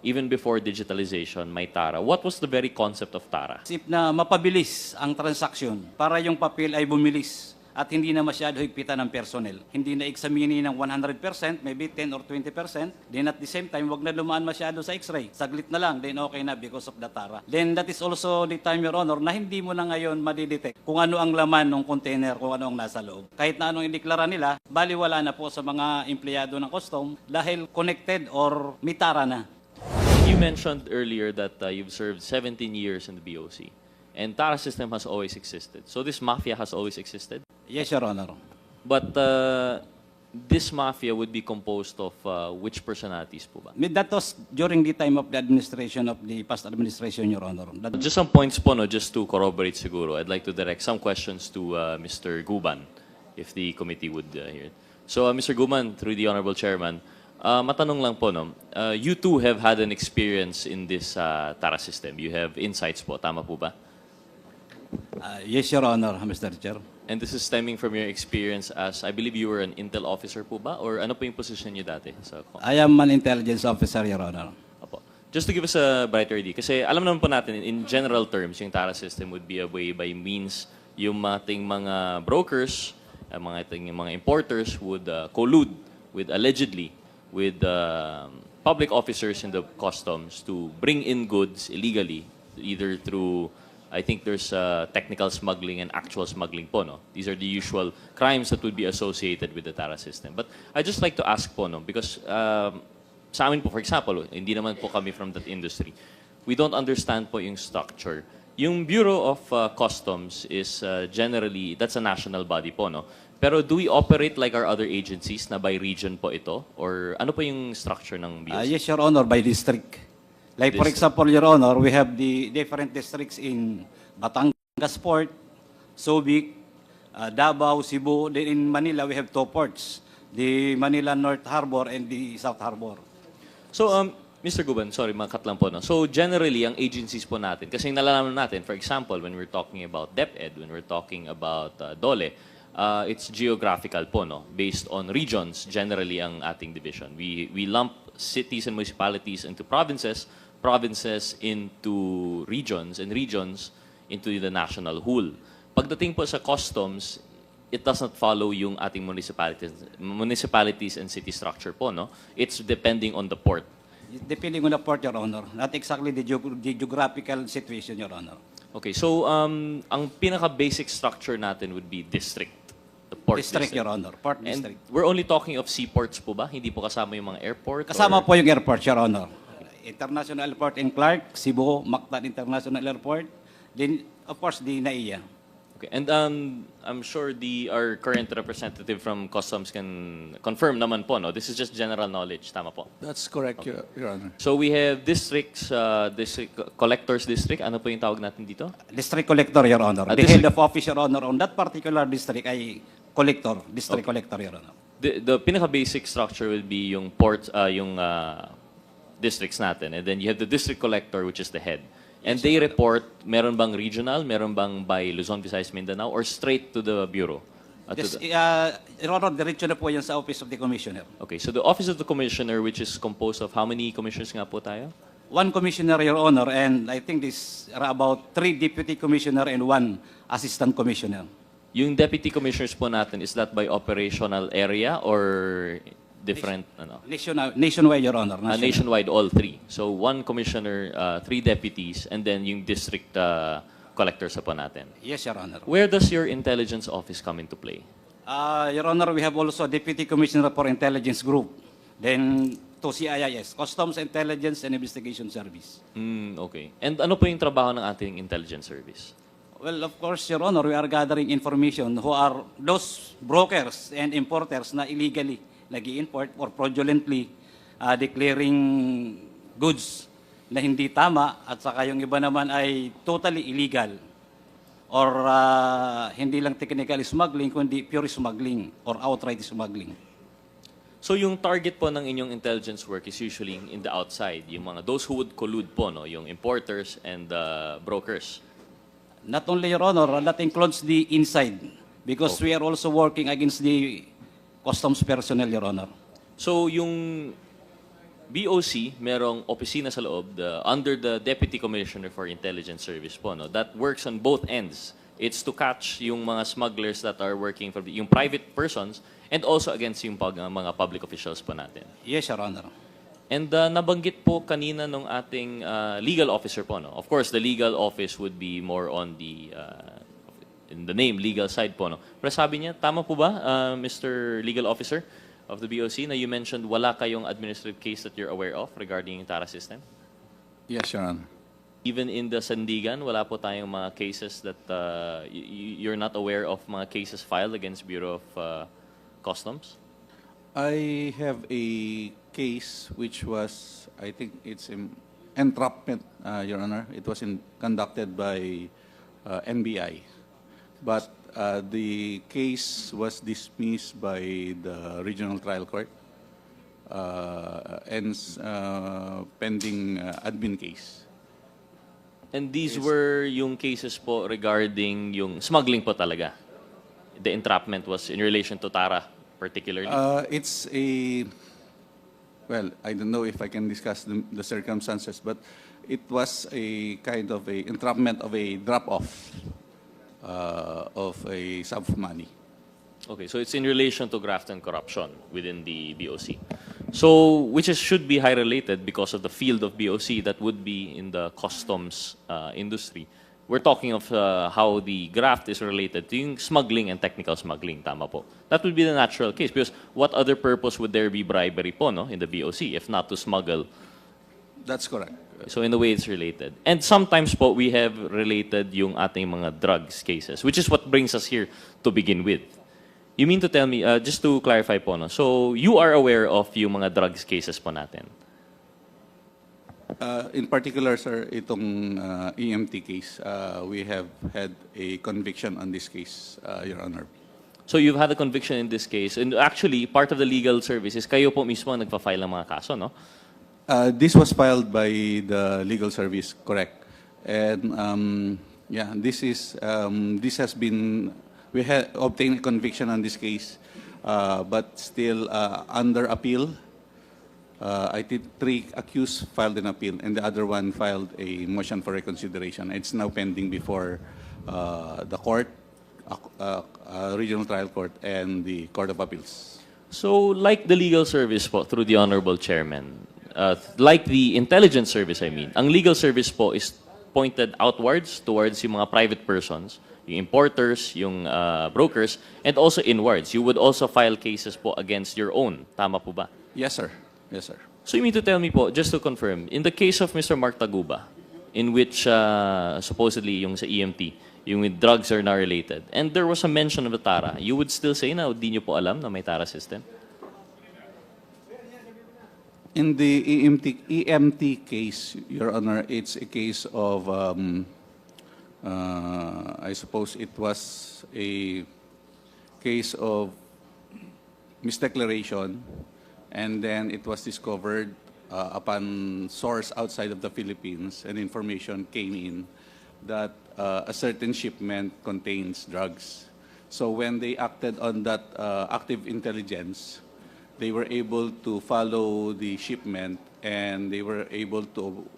even before digitalization, may TARA. What was the very concept of TARA? Isip na mapabilis ang transaksyon para yung papel ay bumilis at hindi na masyado higpitan ng personnel. Hindi na examine ng 100%, maybe 10 or 20%. Then at the same time, wag na lumaan masyado sa x-ray. Saglit na lang, then okay na because of the TARA. Then that is also the time, Your Honor, na hindi mo na ngayon madidetect kung ano ang laman ng container, kung ano ang nasa loob. Kahit na anong ideklara nila, baliwala na po sa mga empleyado ng custom dahil connected or may TARA na. You mentioned earlier that you've served 17 years in the BOC. And TARA system has always existed. So this mafia has always existed? Yes, Your Honor. But this mafia would be composed of which personalities po ba? That was during the time of the administration of the past administration, Your Honor. Just some points po, no, just to corroborate siguro. I'd like to direct some questions to Mr. Guban, if the committee would hear it. So, Mr. Guban, through the Honorable Chairman, matanong lang po, no, you too have had an experience in this TARA system. You have insights po, tama po ba? Yes, Your Honor, Mr. Chair. And this is stemming from your experience as, I believe you were an intel officer po ba? Or ano po yung position niyo dati? I am an intelligence officer, Your Honor. Opo. Just to give us a brighter idea, kasi alam naman po natin, in general terms, yung TARA system would be a way by means yung ating mga brokers, mga importers would collude with, allegedly, with public officers in the customs to bring in goods illegally, either through, I think there's technical smuggling and actual smuggling po, no? These are the usual crimes that would be associated with the TARA system. But I'd just like to ask po, no? Because sa amin po, for example, hindi naman po kami from that industry. We don't understand po yung structure. Yung Bureau of Customs is generally, that's a national body po, no? Pero do we operate like our other agencies na by region po ito? Or ano po yung structure ng BOC? Yes, Your Honor, by district. Like for example, Your Honor, we have the different districts in Batangas Port, Subic, Davao, Cebu. Then in Manila, we have two ports, the Manila North Harbor and the South Harbor. So, Mr. Guban, sorry, makat lang po. No? So, generally, ang agencies po natin, kasi nalalaman natin, for example, when we're talking about DepEd, when we're talking about DOLE, it's geographical po, no? Based on regions, generally, ang ating division. We lump cities and municipalities into provinces, provinces into regions, and regions into the national whole. Pagdating po sa customs, it does not follow yung ating municipalities and city structure po, no? It's depending on the port. Depending on the port, Your Honor. Not exactly the geographical situation, Your Honor. Okay, so ang pinaka-basic structure natin would be district. The port District, Your Honor. Port And district. we're only talking of seaports po ba? Hindi po kasama yung mga airport? Kasama or- po yung airport, Your Honor. International Airport in Clark, Cebu, Mactan International Airport, then of course the NAIA. Okay, and I'm sure our current representative from Customs can confirm naman po, no? This is just general knowledge, tama po? That's correct, Your Honor. So we have districts, collectors district, ano po yung tawag natin dito? District Collector, Your Honor. The District- head of office, Your Honor, on that particular district ay collector, district collector, Your Honor. The pinaka-basic structure will be yung port, yung districts natin, and then you have the district collector, which is the head. And they report, meron bang regional, meron bang by Luzon, Visayas, Mindanao, or straight to the Bureau? Your Honor, diretso na po yan sa Office of the Commissioner. Okay, so the Office of the Commissioner, which is composed of how many commissioners nga po tayo? One commissioner, Your Honor, and I think this are about 3 deputy commissioner and 1 assistant commissioner. Yung deputy commissioners po natin, is that by operational area or different, ano? Nationwide, Your Honor. Nationwide, all 3. So 1 commissioner, 3 deputies, and then yung district collectors po natin. Yes, Your Honor. Where does your intelligence office come into play? Your Honor, we have also Deputy Commissioner for Intelligence Group. Then to CIIS, Customs Intelligence and Investigation Service. Okay. And ano po yung trabaho ng ating intelligence service? Well, of course, Your Honor, we are gathering information who are those brokers and importers na illegally nag-i-import or fraudulently declaring goods na hindi tama at saka yung iba naman ay totally illegal or hindi lang technical smuggling kundi pure smuggling or outright smuggling. So yung target po ng inyong intelligence work is usually in the outside, yung mga those who would collude po, no, yung importers and brokers. Not only, Your Honor, that includes the inside because we are also working against the customs personnel, Your Honor. So yung BOC, merong opisina sa loob under the Deputy Commissioner for Intelligence Service po, no? That works on both ends. It's to catch yung mga smugglers that are working for yung private persons and also against yung mga public officials po natin. Yes, Your Honor. And nabanggit po kanina nung ating legal officer po, no? Of course, the legal office would be more on the in the name legal side po, no? Pero sabi niya, tama po ba, Mr. Legal Officer of the BOC, na you mentioned wala kayong administrative case that you're aware of regarding yung TARA system? Yes, Your Honor. Even in the Sandigan, wala po tayong mga cases that you're not aware of, mga cases filed against Bureau of Customs? I have a case which was, I think it's entrapment, Your Honor. It was conducted by NBI. But the case was dismissed by the regional trial court and pending admin case. And these were yung cases po regarding yung smuggling po talaga? The entrapment was in relation to TARA particularly? It's well, I don't know if I can discuss the circumstances, but it was a kind of a entrapment of a drop-off of a sum of money. Okay, so it's in relation to graft and corruption within the BOC. So, should be high related because of the field of BOC that would be in the customs industry. We're talking of how the graft is related to yung smuggling and technical smuggling, tama po. That would be the natural case because what other purpose would there be bribery po, no, in the BOC if not to smuggle? That's correct. So in a way, it's related. And sometimes po, we have related yung ating mga drugs cases, which is what brings us here to begin with. You mean to tell me, just to clarify po, no? So you are aware of yung mga drugs cases po natin? In particular, sir, itong EMT case, we have had a conviction on this case, Your Honor. So you've had a conviction in this case. And actually, part of the legal service is kayo po mismo ang nagpa-file ng mga kaso, no? This was filed by the legal service, correct? And yeah, this has been, we had obtained a conviction on this case, but still under appeal. I did 3 accused filed an appeal, and the other one filed a motion for reconsideration. It's now pending before the court, regional trial court, and the Court of Appeals. So like the legal service po, through the Honorable Chairman, like the intelligence service, I mean, ang legal service po is pointed outwards towards yung mga private persons, yung importers, yung brokers, and also inwards. You would also file cases po against your own. Tama po ba? Yes, sir. Yes, sir. So you mean to tell me po, just to confirm, in the case of Mr. Mark Taguba, in which supposedly yung sa EMT, yung with drugs are now related, and there was a mention of the TARA, you would still say na di nyo po alam na may TARA system? In the EMT case, Your Honor, it's a case of, I suppose it was a case of misdeclaration, and then it was discovered upon source outside of the Philippines, and information came in that a certain shipment contains drugs. So when they acted on that active intelligence, they were able to follow the shipment, and they were able to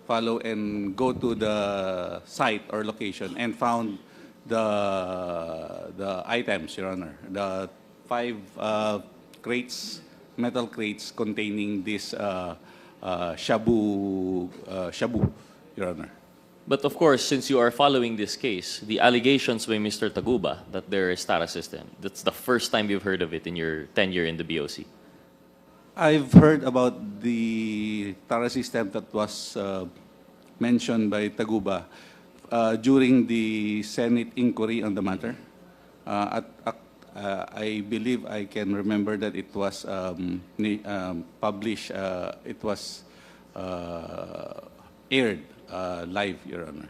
follow and go to the site or location and found the items, Your Honor. The 5 crates, metal crates containing this shabu, Your Honor. But of course, since you are following this case, the allegations by Mr. Taguba that there is TARA system, that's the first time you've heard of it in your tenure in the BOC. I've heard about the TARA system that was mentioned by Taguba during the Senate inquiry on the matter. I believe I can remember that it was published, it was aired live, Your Honor.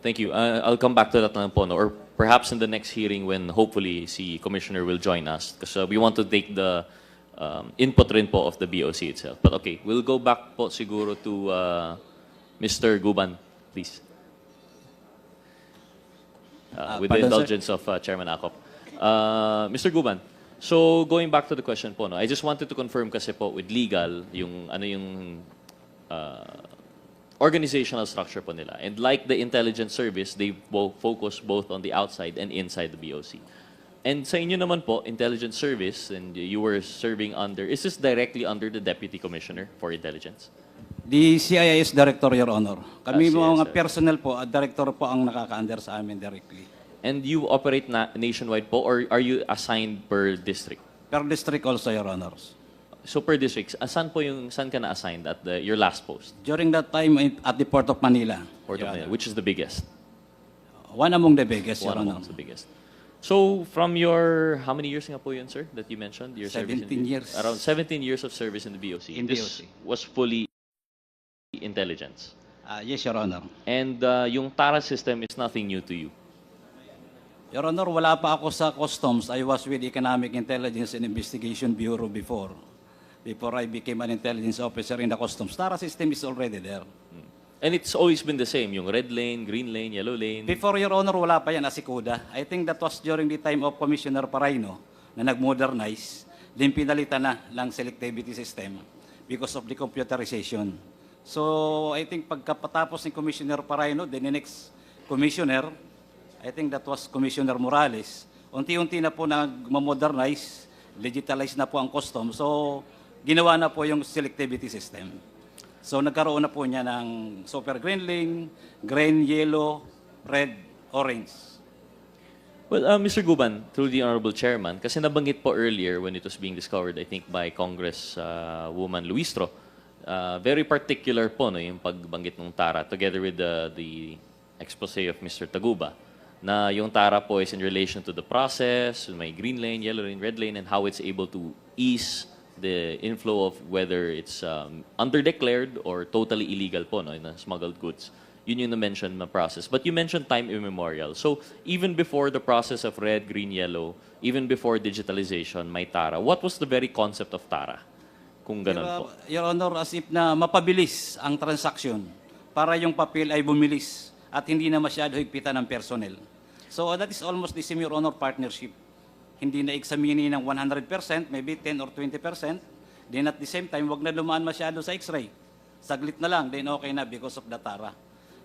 Thank you. I'll come back to that na po, no? Or perhaps in the next hearing when hopefully si Commissioner will join us because we want to take the input rin po of the BOC itself. But okay, we'll go back po siguro to Mr. Guban, please. With the Pardon, sir? indulgence of Chairman Acop. Mr. Guban, So, going back to the question po, no, I just wanted to confirm kasi po with legal, yung organizational structure po nila. And like the intelligence service, they focus both on the outside and inside the BOC. And sa inyo naman po, intelligence service, and you were serving under, is this directly under the Deputy Commissioner for Intelligence? The CIS Director, Your Honor. Kami CIS, mga sir. personnel po, at Director po ang nakaka-under sa amin directly. And you operate nationwide po, or are you assigned per district? Per district also, Your Honors. So per district, saan ka na-assigned at your last post? During that time at the Port of Manila. Port of Your Manila, Honor. which is the biggest? One among the biggest, Your One Honor. amongst the biggest. So from your, how many years nga po yun, sir, that you mentioned? Your service 17 years. Around 17 years of service in the BOC. In This BOC. was fully intelligence. Yes, Your Honor. And yung TARA system is nothing new to you. Your Honor, wala pa ako sa Customs. I was with Economic Intelligence and Investigation Bureau before I became an intelligence officer in the Customs. TARA system is already there. And it's always been the same, yung red lane, green lane, yellow lane. Before, Your Honor, wala pa yan, asikuda. I think that was during the time of Commissioner Paraino na nag-modernize. Then pinalitan na lang selectivity system because of the computerization. So, I think pagkapatapos ni Commissioner Paraino, then the next commissioner, I think that was Commissioner Morales, unti-unti na po nag-modernize, digitalize na po ang custom. So, ginawa na po yung selectivity system. So, nagkaroon na po niya ng super green lane, green, yellow, red, orange. Well, Mr. Guban, through the Honorable Chairman, kasi nabanggit po earlier when it was being discovered, I think, by Congresswoman Luistro, very particular po no, yung pagbanggit ng TARA together with the expose of Mr. Taguba na yung TARA po is in relation to the process, may green lane, yellow lane, red lane, and how it's able to ease the inflow of whether it's underdeclared or totally illegal po, no, na smuggled goods. Yun yung na-mention na process. But you mentioned time immemorial. So even before the process of red, green, yellow, even before digitalization, may TARA. What was the very concept of TARA? Kung ganun po. Your Honor, as if na mapabilis ang transaction para yung papel ay bumilis at hindi na masyado higpitan ng personnel. So that is almost the same, Your Honor, partnership. Hindi na examine ng 100%, maybe 10 or 20%. Then at the same time, wag na lumaan masyado sa x-ray. Saglit na lang, then okay na because of the TARA.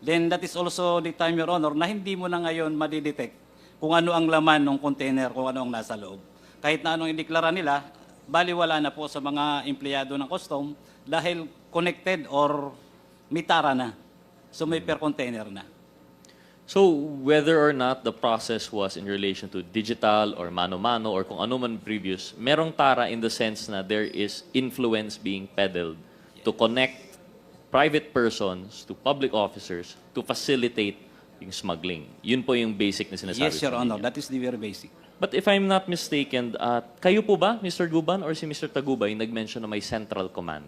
Then that is also the time, Your Honor, na hindi mo na ngayon madidetect kung ano ang laman ng container, kung ano ang nasa loob. Kahit na anong ideklara nila, baliwala na po sa mga empleyado ng custom dahil connected or may TARA na. So may per container na. So whether or not the process was in relation to digital or mano-mano or kung ano man previous, merong TARA in the sense na there is influence being peddled to connect private persons to public officers to facilitate yung smuggling. Yun po yung basic na sinasabi. Yes, Your sa Honor, inyo. that is the very basic. But if I'm not mistaken, kayo po ba, Mr. Guban, or si Mr. Taguba, yung nag-mention na may central command?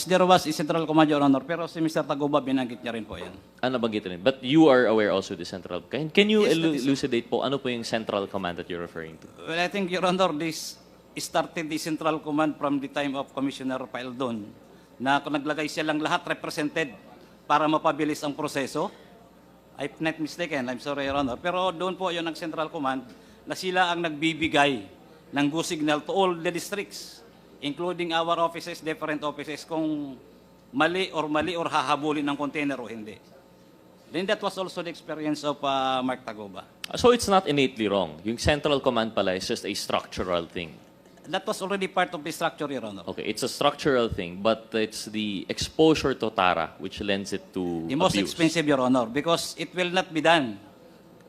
There was a central command, Your Honor, pero si Mr. Taguba, binanggit niya rin po yan. Nabanggit rin. But you are aware also the central. Can you Yes, that is- elucidate po, ano po yung central command that you're referring to? Well, I think, Your Honor, this started the central command from the time of Commissioner Paildon na kung naglagay silang lahat represented para mapabilis ang proseso. I'm not mistaken, I'm sorry, Your Honor. Pero doon po yun ang central command na sila ang nagbibigay ng go signal to all the districts, including our offices, different offices, kung mali or hahabulin ng container o hindi. Then that was also the experience of Mark Taguba. So it's not innately wrong. Yung central command pala is just a structural thing. That was already part of the structure, Your Honor. Okay, it's a structural thing, but it's the exposure to TARA which lends it to The most abuse. expensive, Your Honor, because it will not be done.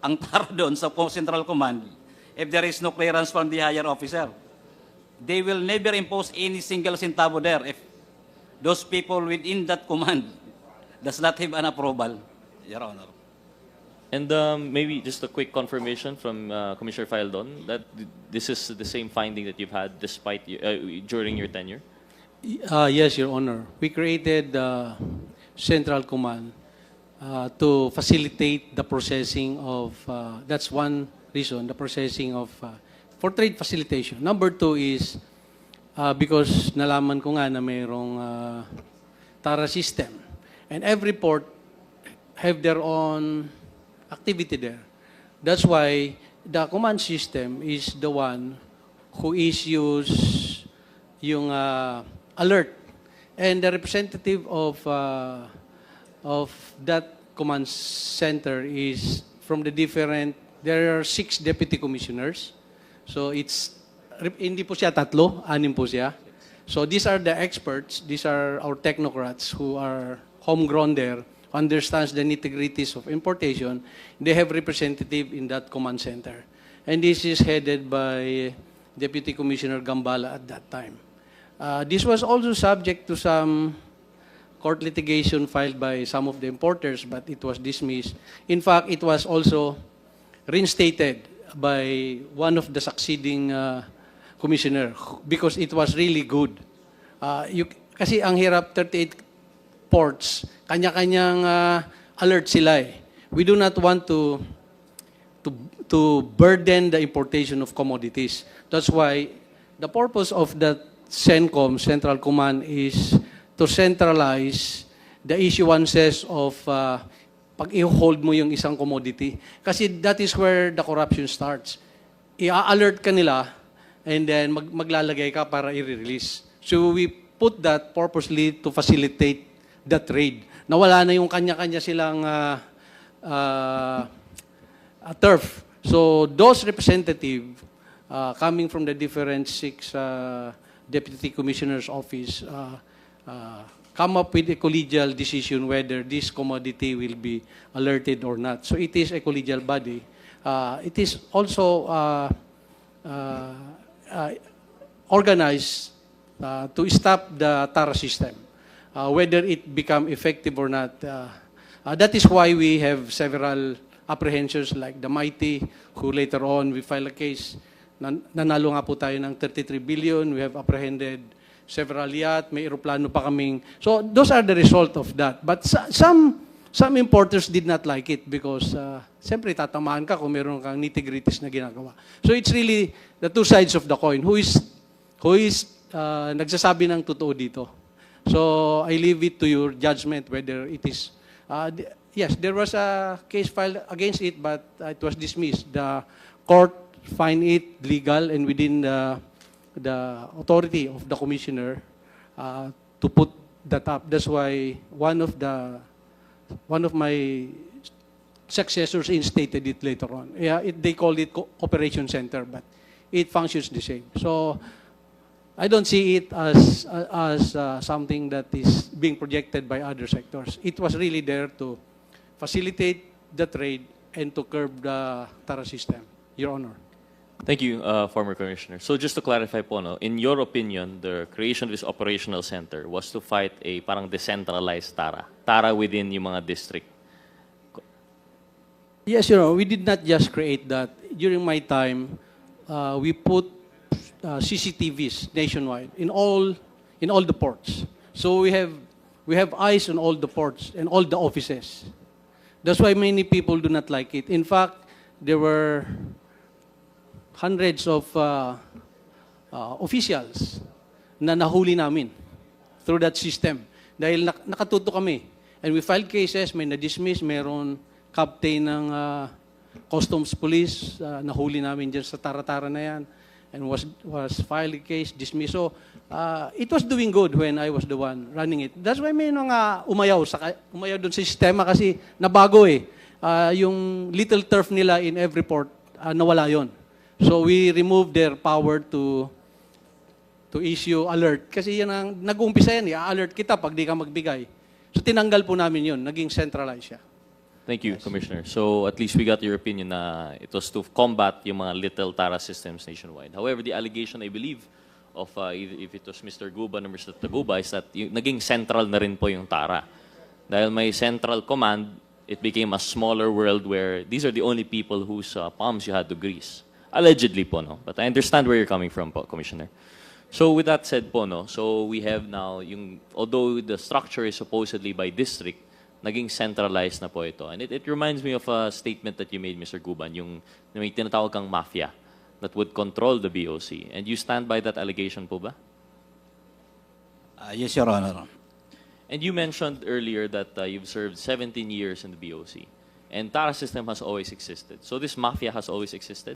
Ang TARA doon sa Central Command, if there is no clearance from the higher officer, they will never impose any single centavo there if those people within that command does not have an approval, Your Honor. And maybe just a quick confirmation from Commissioner Faildon that this is the same finding that you've had despite during your tenure? Yes, Your Honor. We created the Central Command to facilitate the processing of, that's one reason, the processing of, for trade facilitation. Number two is, because nalaman ko nga na mayroong TARA system. And every port have their own activity there. That's why the command system is the one who issues yung alert. And the representative of that command center is from the different, there are 6 deputy commissioners. So hindi po siya 3, 6 po siya. So these are the experts, these are our technocrats who are homegrown there, understands the nitty-gritties of importation. They have representative in that command center. And this is headed by Deputy Commissioner Gambala at that time. This was also subject to some court litigation filed by some of the importers, but it was dismissed. In fact, it was also reinstated by one of the succeeding commissioner because it was really good. Kasi ang hirap, 38 ports, kanya-kanyang alert sila eh. We do not want to burden the importation of commodities. That's why the purpose of that CENTCOM, Central Command, is to centralize the issuances of pag i-hold mo yung isang commodity. Kasi that is where the corruption starts. I-alert ka nila and then maglalagay ka para i-release. So we put that purposely to facilitate the trade. Nawala na yung kanya-kanya silang turf. So those representatives coming from the different 6 deputy commissioners' office come up with a collegial decision whether this commodity will be alerted or not. So it is a collegial body. It is also organized to stop the TARA system, whether it become effective or not. That is why we have several apprehensions like the Mighty, who later on we file a case. Nanalo nga po tayo ng 33 billion. We have apprehended several yacht. May aeroplano pa kaming. So those are the result of that. But some importers did not like it because siyempre tatamaan ka kung meron kang nitty-gritties na ginagawa. So it's really the two sides of the coin. Who is nagsasabi ng totoo dito? So I leave it to your judgment whether it is. Yes, there was a case filed against it, but it was dismissed. The court find it legal and within the authority of the commissioner to put that up. That's why one of my successors instated it later on. Yeah, they called it operation center, but it functions the same. So I don't see it as something that is being projected by other sectors. It was really there to facilitate the trade and to curb the TARA system, Your Honor. Thank you, former Commissioner. So just to clarify po, no, in your opinion, the creation of this operational center was to fight a parang decentralized TARA. TARA within yung mga district. Yes, Your Honor, we did not just create that. During my time, we put CCTVs nationwide in all the ports. So we have eyes on all the ports and all the offices. That's why many people do not like it. In fact, there were hundreds of officials na nahuli namin through that system. Dahil nakatuto kami. And we filed cases, may na-dismiss, meron captain ng customs police, nahuli namin dyan sa Tara-Tara na yan. And was filed a case, dismissed. So, it was doing good when I was the one running it. That's why may mga umayaw doon sa sistema kasi nabago eh. Yung little turf nila in every port, nawala yon. So we removed their power to issue alert. Kasi yan ang nag-uumpisa yan, i-alert kita pag di ka magbigay. So tinanggal po namin yun, naging centralized siya. Thank you, Commissioner. So at least we got your opinion na it was to combat yung mga little TARA systems nationwide. However, the allegation, I believe, of if it was Mr. Guban or Mr. Taguba is that naging central na rin po yung TARA. Dahil may central command, it became a smaller world where these are the only people whose palms you had to grease. Allegedly po, no? But I understand where you're coming from po, Commissioner. So with that said po, no? So we have now, although the structure is supposedly by district, naging centralized na po ito. And it reminds me of a statement that you made, Mr. Guban, yung may tinatawag kang mafia that would control the BOC. And you stand by that allegation po ba? Yes, Your Honor. And you mentioned earlier that you've served 17 years in the BOC. And TARA system has always existed. So this mafia has always existed?